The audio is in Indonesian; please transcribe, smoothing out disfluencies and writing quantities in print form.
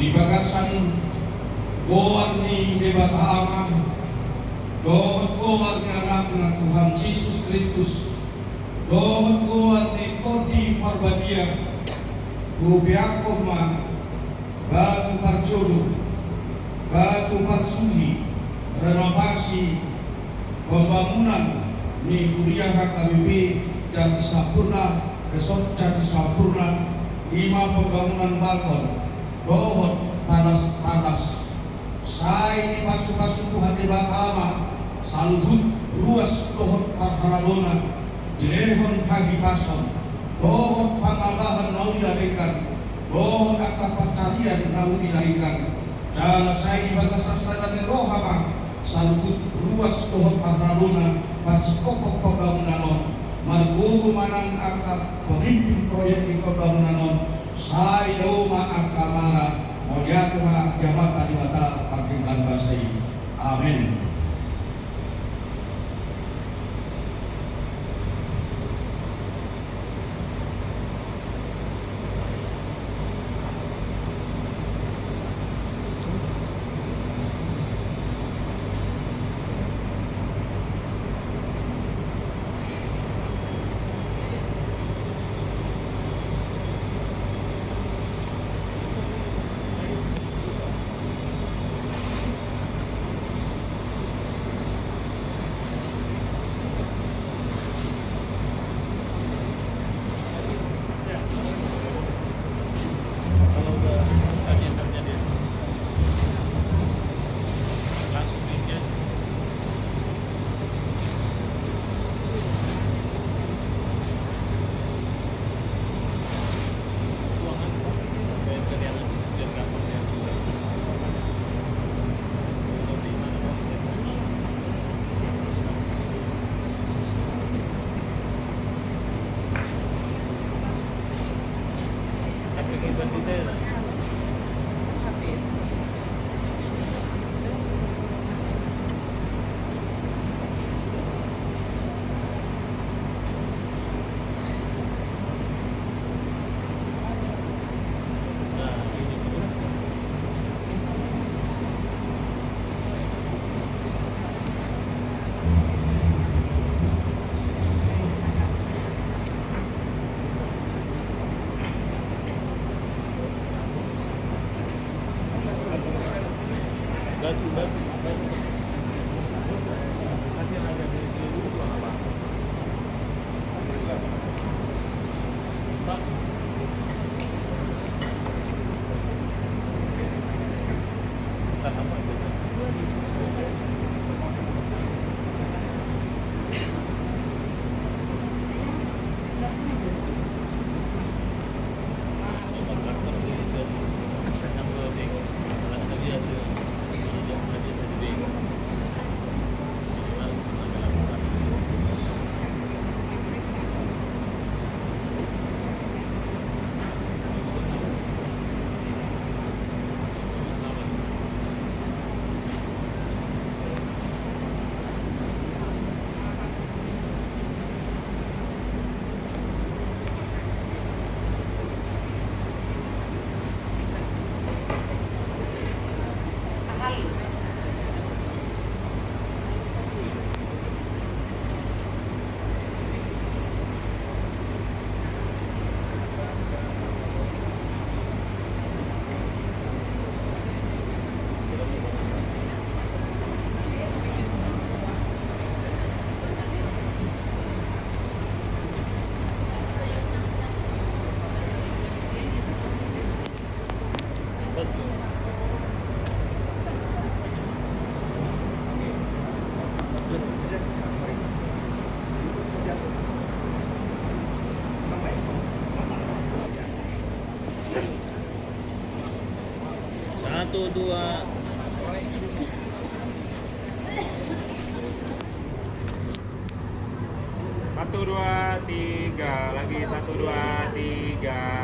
di bagasan goan ni Bebatama, goan ni anak na Tuhan Yesus Kristus, goan ni Kodi Parbadia, Kubiakoma, Batu Parjodo, Batu Parsuhi, renovasi pembangunan ni Kuliah KBP Jati Sampurna, Kesot Jati Sampurna, 5 pembangunan balkon, dohot panas-panas, sai di pasu-pasu Tuhan di Batama, salhut ruas dohot parhaladona, direhon hagi pason, dohot pangambahan nauni ladekan, dohot akapacarian nauni ladekan, jala sai di bagasasa dan rohama, salhut ruas dohot parhaladona, pasikokok pembangunan margogo manang akap pemimpin proyek di pembangunan sai doma akamara moliatuma jamat di mata partingkan basai. Amin. Satu, dua. Satu, dua, tiga. Lagi 1, 2, 3.